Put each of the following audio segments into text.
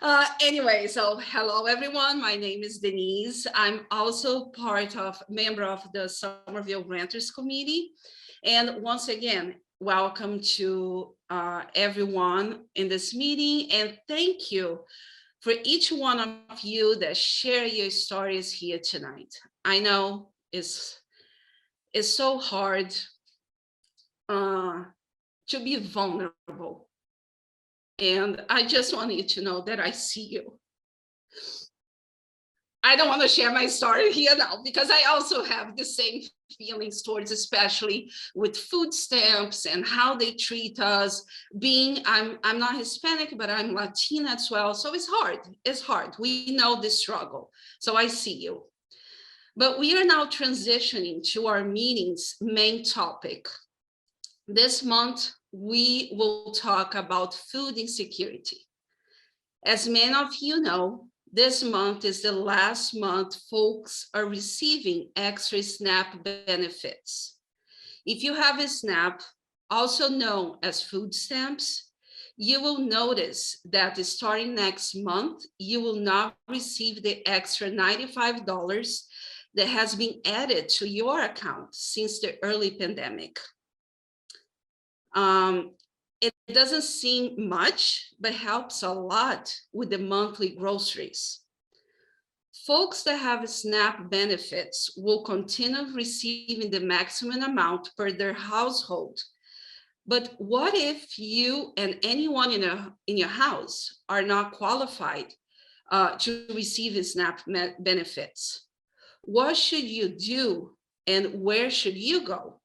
Anyway, so hello everyone. My name is Denise. I'm also member of the Somerville Renters Committee. And once again, welcome to everyone in this meeting. And thank you for each one of you that share your stories here tonight. I know it's so hard to be vulnerable. And I just want you to know that I see you. I don't want to share my story here now because I also have the same feelings towards, especially with food stamps and how they treat us. I'm not Hispanic, but I'm Latina as well. So it's hard. It's hard. We know the struggle. So I see you. But we are now transitioning to our meeting's main topic. This month, we will talk about food insecurity. As many of you know, this month is the last month folks are receiving extra SNAP benefits. If you have a SNAP, also known as food stamps, you will notice that starting next month, you will not receive the extra $95 that has been added to your account since the early pandemic. It doesn't seem much, but helps a lot with the monthly groceries. Folks that have SNAP benefits will continue receiving the maximum amount per their household. But what if you and anyone in your house are not qualified to receive SNAP benefits? What should you do and where should you go?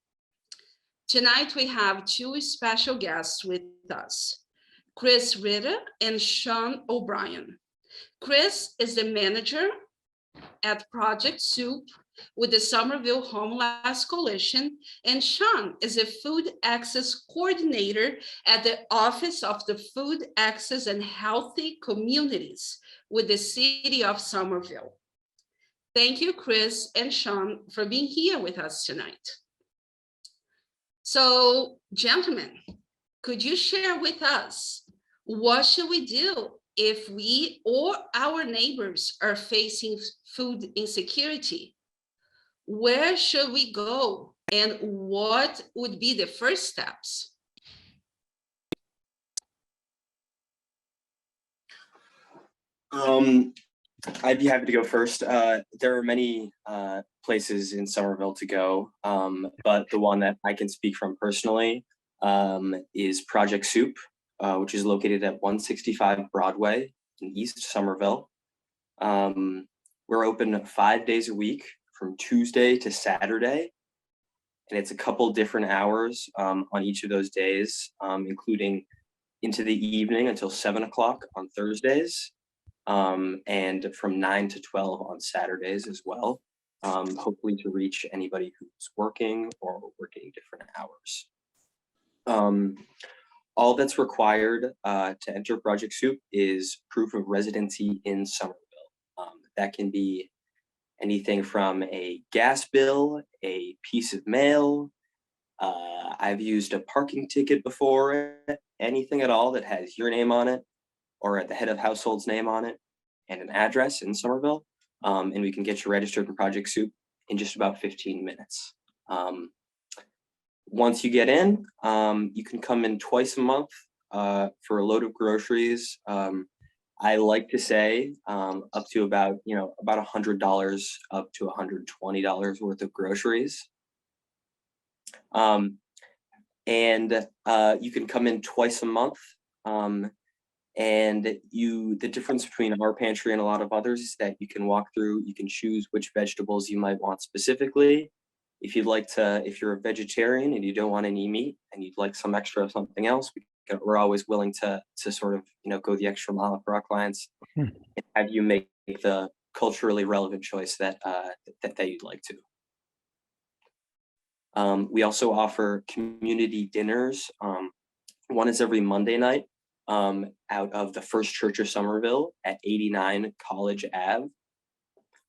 Tonight, we have two special guests with us, Chris Ritter and Sean O'Brien. Chris is the manager at Project Soup with the Somerville Homeless Coalition, and Sean is a food access coordinator at the Office of the Food Access and Healthy Communities with the City of Somerville. Thank you, Chris and Sean, for being here with us tonight. So, gentlemen, could you share with us what should we do if we or our neighbors are facing food insecurity? Where should we go and what would be the first steps? I'd be happy to go first. There are many places in Somerville to go, but the one that I can speak from personally is Project Soup, which is located at 165 Broadway in East Somerville. We're open 5 days a week from Tuesday to Saturday, and it's a couple different hours on each of those days, including into the evening until 7 o'clock on Thursdays. And from 9 to 12 on Saturdays as well, hopefully to reach anybody who's working or working different hours. All that's required to enter Project Soup is proof of residency in Somerville. That can be anything from a gas bill, a piece of mail. I've used a parking ticket before, anything at all that has your name on it, or the head of household's name on it, and an address in Somerville, and we can get you registered in Project Soup in just about 15 minutes. Once you get in, you can come in twice a month for a load of groceries. I like to say up to about $100 up to $120 worth of groceries. And you can come in twice a month. And the difference between our pantry and a lot of others is that you can walk through, you can choose which vegetables you might want specifically. If you're a vegetarian and you don't want any meat and you'd like some extra of something else, we're always willing to sort of, go the extra mile for our clients and have you make the culturally relevant choice that you'd like to. We also offer community dinners. One is every Monday night out of the First Church of Somerville at 89 College Ave.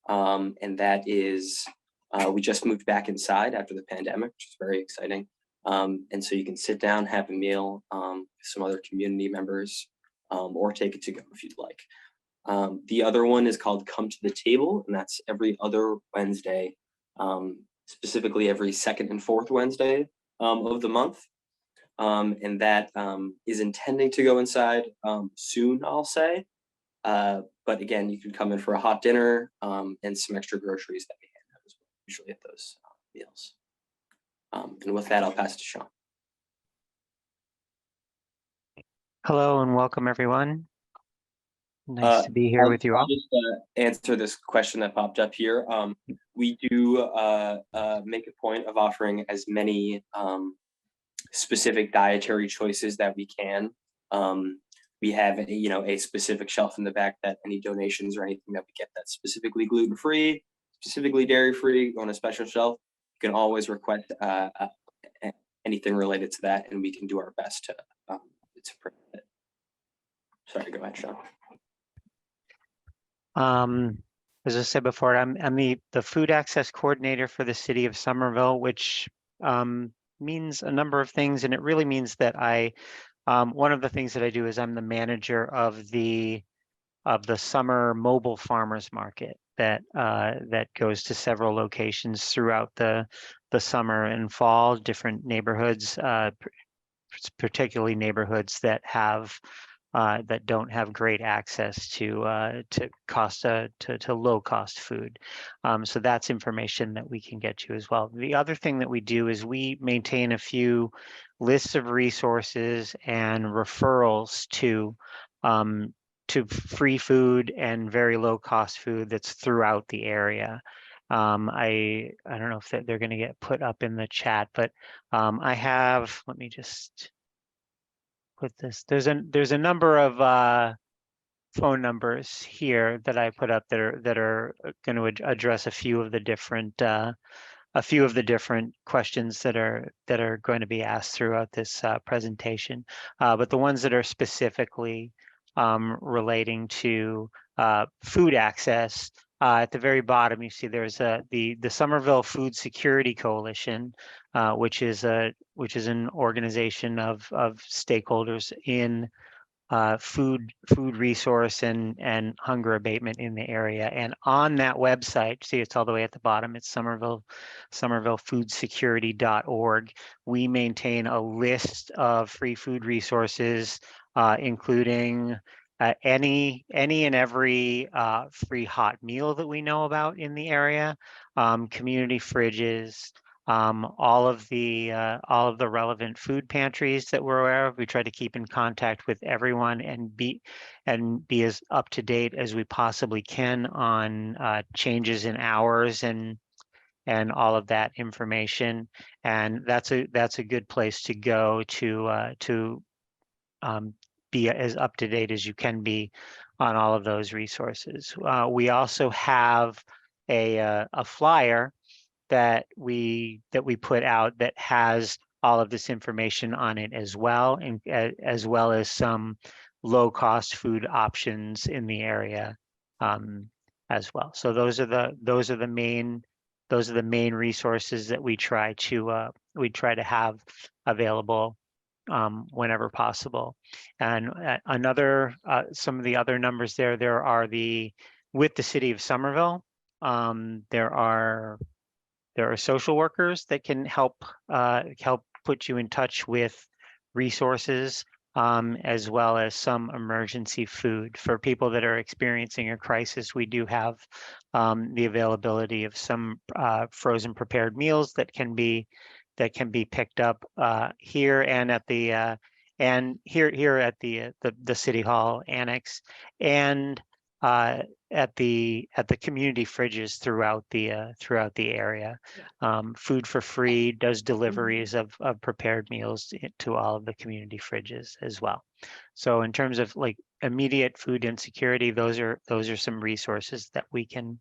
And that is, we just moved back inside after the pandemic, which is very exciting. And so you can sit down, have a meal with some other community members. or take it to go if you'd like. The other one is called Come to the Table, and that's every other Wednesday, specifically every second and fourth Wednesday of the month. And that is intending to go inside soon, I'll say. But again, you can come in for a hot dinner and some extra groceries that we hand out as well, usually at those meals. And with that, I'll pass it to Sean. Hello and welcome, everyone. Nice to be here with you all. I'll just answer this question that popped up here. We do make a point of offering as many specific dietary choices that we can. We have a specific shelf in the back that any donations or anything that we get that's specifically gluten-free, specifically dairy-free on a special shelf, you can always request anything related to that, and we can do our best to prevent it. Sorry, go ahead, Sean. As I said before, I'm the food access coordinator for the city of Somerville, which means a number of things, and it really means that one of the things that I do is I'm the manager of the summer mobile farmers market that goes to several locations throughout the summer and fall, different neighborhoods, particularly neighborhoods that don't have great access to low cost food. So that's information that we can get you as well. The other thing that we do is we maintain a few lists of resources and referrals to free food and very low cost food that's throughout the area. I don't know if they're going to get put up in the chat, but I have, let me just put this. There's a number of phone numbers here that I put up that are going to address a few of the different questions that are going to be asked throughout this presentation. But the ones that are specifically relating to food access, at the very bottom, you see there's the Somerville Food Security Coalition, which is an organization of stakeholders in food resource and hunger abatement in the area. And on that website, see it's all the way at the bottom, it's somervillefoodsecurity.org. We maintain a list of free food resources, including any and every free hot meal that we know about in the area, community fridges, all of the relevant food pantries that we're aware of. We try to keep in contact with everyone and be as up to date as we possibly can on changes in hours and all of that information. And that's a good place to go to be as up to date as you can be on all of those resources. We also have a flyer that we put out that has all of this information on it as well, and as well as some low cost food options in the area as well. So those are the main resources that we try to have available whenever possible. And some of the other numbers there are with the city of Somerville, there are social workers that can help put you in touch with resources, as well as some emergency food. For people that are experiencing a crisis, we do have the availability of some frozen prepared meals that can be picked up here and at the City Hall Annex, and at the community fridges throughout the area. Food for Free does deliveries of prepared meals to all of the community fridges as well. So in terms of like immediate food insecurity, those are some resources that we can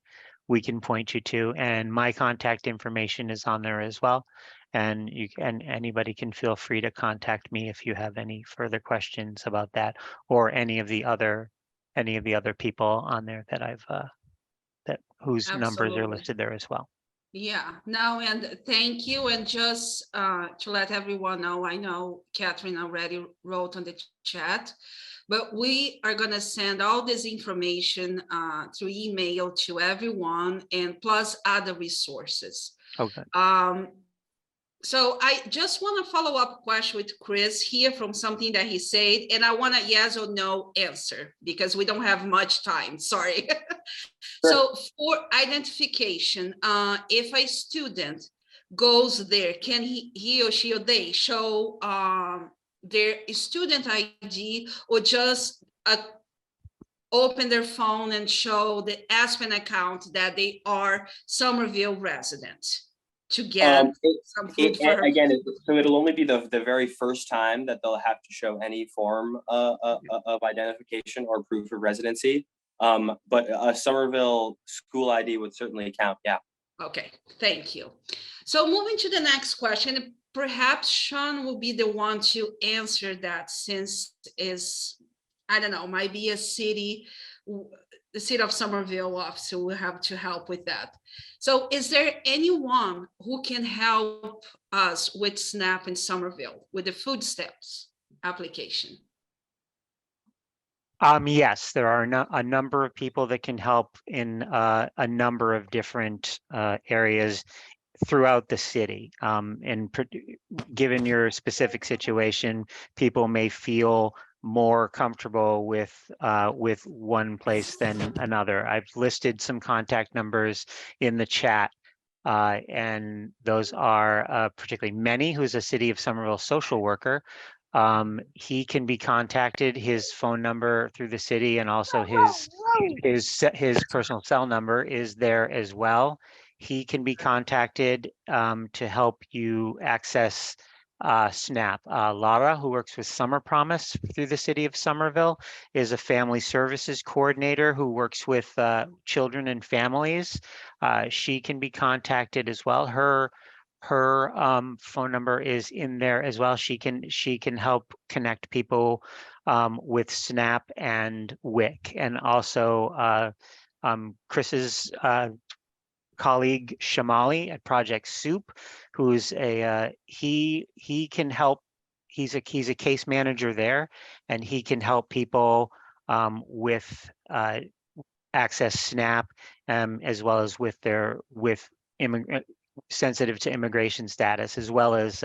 point you to, and my contact information is on there as well. And anybody can feel free to contact me if you have any further questions about that, or any of the other people on there that whose numbers are listed there as well. Yeah, no, and thank you. And just to let everyone know, I know Catherine already wrote on the chat, but we are going to send all this information through email to everyone, and plus other resources. Okay. So I just want to follow up question with Chris here from something that he said, and I want a yes or no answer because we don't have much time. Sorry. So for identification, if a student goes there, can he or she or they show their student ID, or just open their phone and show the Aspen account that they are Somerville resident to get some food for her? Again, so it'll only be the very first time that they'll have to show any form of identification or proof of residency. But a Somerville school ID would certainly count. Yeah. Okay, thank you. So moving to the next question, perhaps Sean will be the one to answer that, since is, I don't know, might be a city, the city of Somerville officer will have to help with that. So is there anyone who can help us with SNAP in Somerville with the food stamps application? Yes, there are a number of people that can help in a number of different areas throughout the city. And given your specific situation, people may feel more comfortable with one place than another. I've listed some contact numbers in the chat, and those are particularly Manny, who's a City of Somerville social worker. He can be contacted. His phone number through the city, and also his personal cell number is there as well. He can be contacted to help you access SNAP. Lara, who works with Summer Promise through the city of Somerville, is a family services coordinator who works with children and families. She can be contacted as well. Her phone number is in there as well. She can help connect people with SNAP and WIC, and also Chris's colleague Shamali at Project Soup, who's he can help. He's a case manager there, and he can help people with access SNAP, as well as with sensitive to immigration status, as well as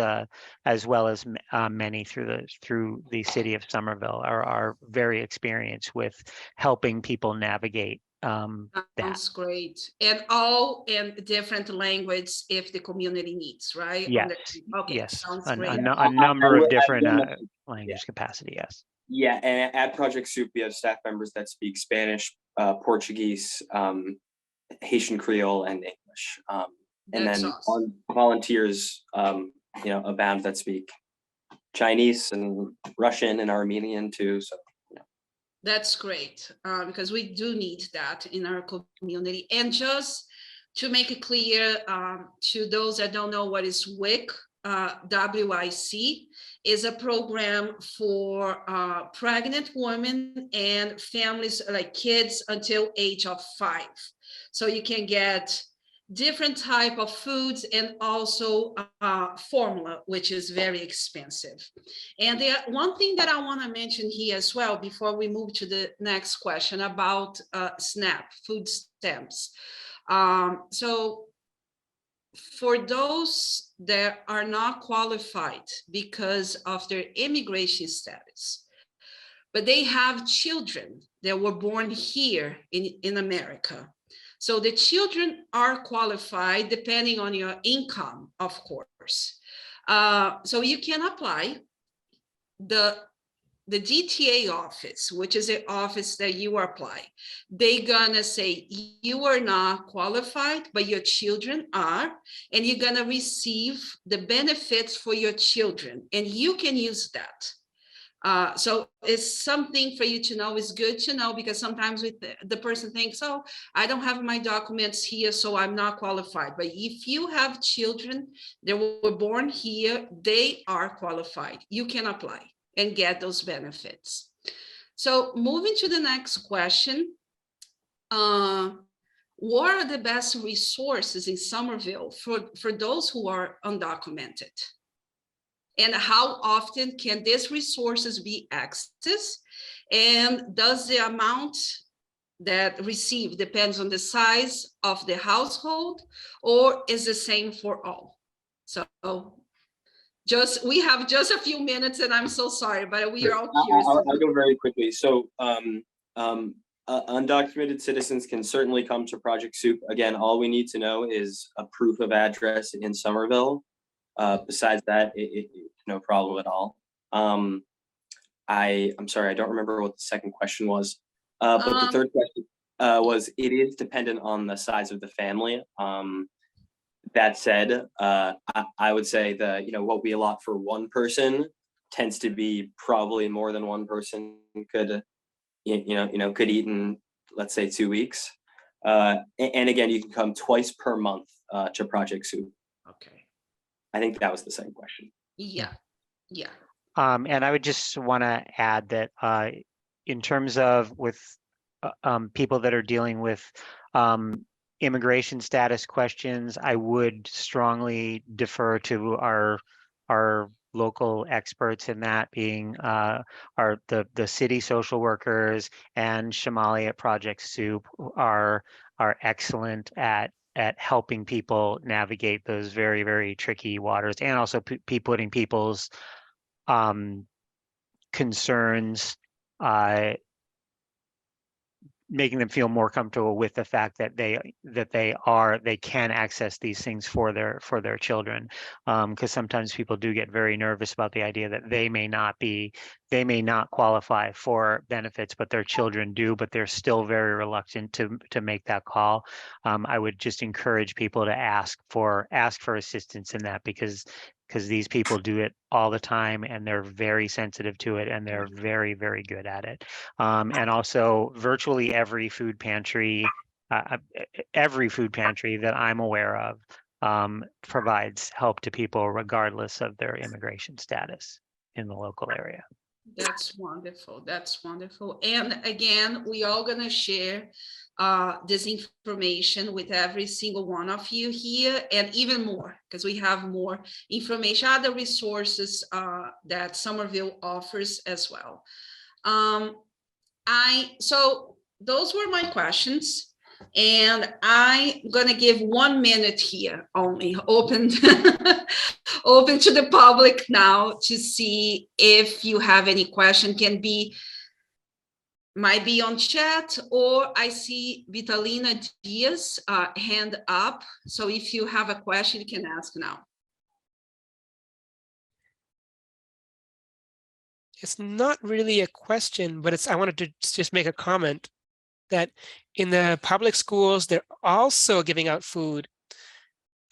many through the city of Somerville are very experienced with helping people navigate that. Sounds great. And all in different language if the community needs, right? Yes. Okay, Yes. sounds A great. number of different Yeah. language capacity. Yes. Yeah, and at Project Soup, we have staff members that speak Spanish, Portuguese, Haitian Creole, and English. And That's then awesome. volunteers, abound that speak Chinese and Russian and Armenian too. So That's great, because we do need that in our community. And just to make it clear to those that don't know what is WIC, WIC is a program for pregnant women and families, like kids until age of 5. So you can get different type of foods, and also formula, which is very expensive. And one thing that I want to mention here as well, before we move to the next question about SNAP, food stamps. So for those that are not qualified because of their immigration status, but they have children that were born here in America. So the children are qualified depending on your income, of course. So you can apply. The DTA office, which is the office that you apply, they're gonna say you are not qualified, but your children are, and you're gonna receive the benefits for your children, and you can use that. So it's something for you to know. It's good to know, because sometimes the person thinks, oh, I don't have my documents here, so I'm not qualified. But if you have children that were born here, they are qualified. You can apply and get those benefits. So moving to the next question, what are the best resources in Somerville for those who are undocumented? And how often can these resources be accessed? And does the amount that receive depends on the size of the household, or is the same for all? So we have just a few minutes, and I'm so sorry, but we are all curious. I'll go very quickly. So undocumented citizens can certainly come to Project Soup. Again, all we need to know is a proof of address in Somerville. Besides that, no problem at all. I'm sorry, I don't remember what the second question was. But the third question was, it is dependent on the size of the family. That said, I would say that, what we allot for one person tends to be probably more than one person could, could eat in, let's say, 2 weeks. And again, you can come twice per month to Project Soup. Okay. I think that was the second question. Yeah. And I would just want to add that in terms of with people that are dealing with immigration status questions, I would strongly defer to our local experts in that, being the city social workers and Shamali at Project Soup are excellent at helping people navigate those very, very tricky waters, and also putting people's concerns, making them feel more comfortable with the fact that they can access these things for their children, because sometimes people do get very nervous about the idea that they may not qualify for benefits, but their children do, but they're still very reluctant to make that call. I would just encourage people to ask for assistance in that, because these people do it all the time, and they're very sensitive to it, and they're very, very good at it. And also, virtually every food pantry that I'm aware of provides help to people regardless of their immigration status in the local area. That's wonderful. That's wonderful. And again, we all gonna share this information with every single one of you here, and even more, because we have more information, other resources that Somerville offers as well. So those were my questions, and I'm gonna give 1 minute here only, open open to the public now to see if you have any question. Might be on chat, or I see Vitalina Diaz hand up. So if you have a question, you can ask now. It's not really a question, but I wanted to just make a comment that in the public schools, they're also giving out food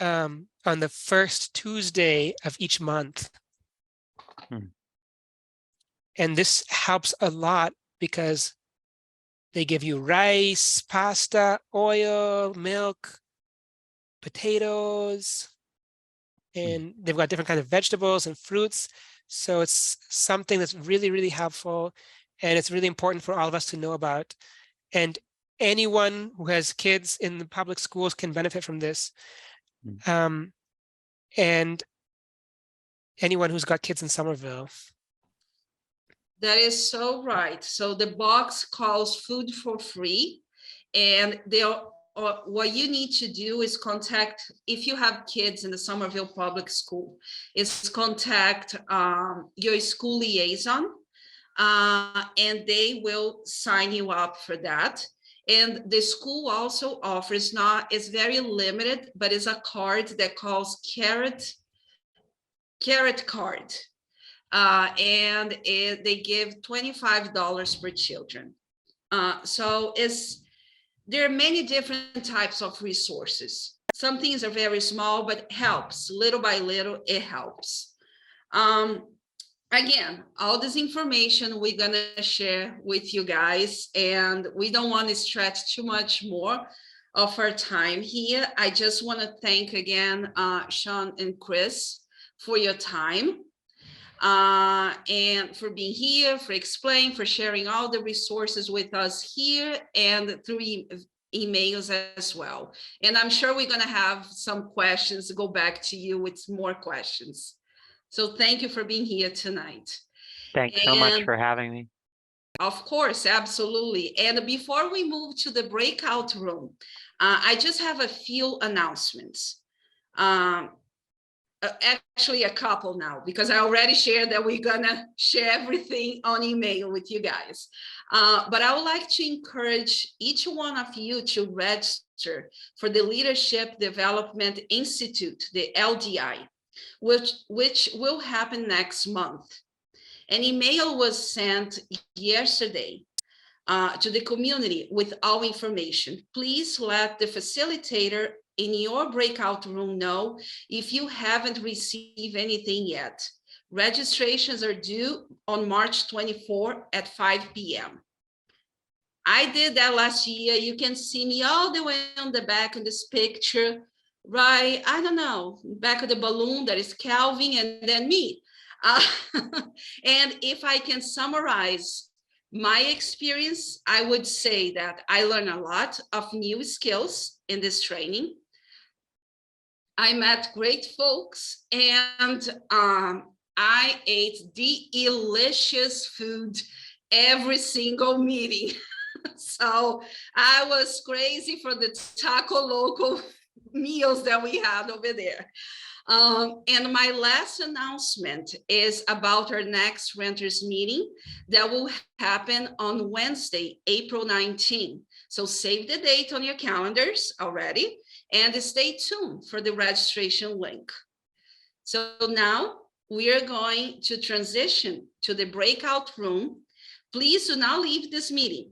on the first Tuesday of each month. And this helps a lot because they give you rice, pasta, oil, milk, potatoes, and they've got different kinds of vegetables and fruits. So it's something that's really, really helpful, and it's really important for all of us to know about. And anyone who has kids in the public schools can benefit from this. And anyone who's got kids in Somerville. That is so right. So the box calls food for free, and what you need to do is contact, if you have kids in the Somerville Public School, is contact your school liaison, and they will sign you up for that. And the school also offers, it's very limited, but it's a card that calls carrot card. And they give $25 per children. So there are many different types of resources. Some things are very small, but helps little by little, it helps. Again, all this information we're gonna share with you guys, and we don't want to stretch too much more of our time here. I just want to thank again, Sean and Chris, for your time. And for being here, for explaining, for sharing all the resources with us here and through emails as well. And I'm sure we're going to have some questions, go back to you with more questions. So thank you for being here tonight. Thanks so much And for having me. of course, absolutely. And before we move to the breakout room, I just have a few announcements. Actually, a couple now, because I already shared that we're gonna share everything on email with you guys. But I would like to encourage each one of you to register for the Leadership Development Institute, the LDI, which will happen next month. An email was sent yesterday to the community with all information. Please let the facilitator in your breakout room know if you haven't received anything yet. Registrations are due on March 24 at 5 p.m. I did that last year. You can see me all the way on the back in this picture, right? I don't know, back of the balloon, that is Calvin and then me. And if I can summarize my experience, I would say that I learned a lot of new skills in this training. I met great folks, and I ate delicious food every single meeting. So I was crazy for the Taco Loco meals that we had over there. And my last announcement is about our next renters meeting that will happen on Wednesday, April 19. So save the date on your calendars already and stay tuned for the registration link. So now we are going to transition to the breakout room. Please do not leave this meeting.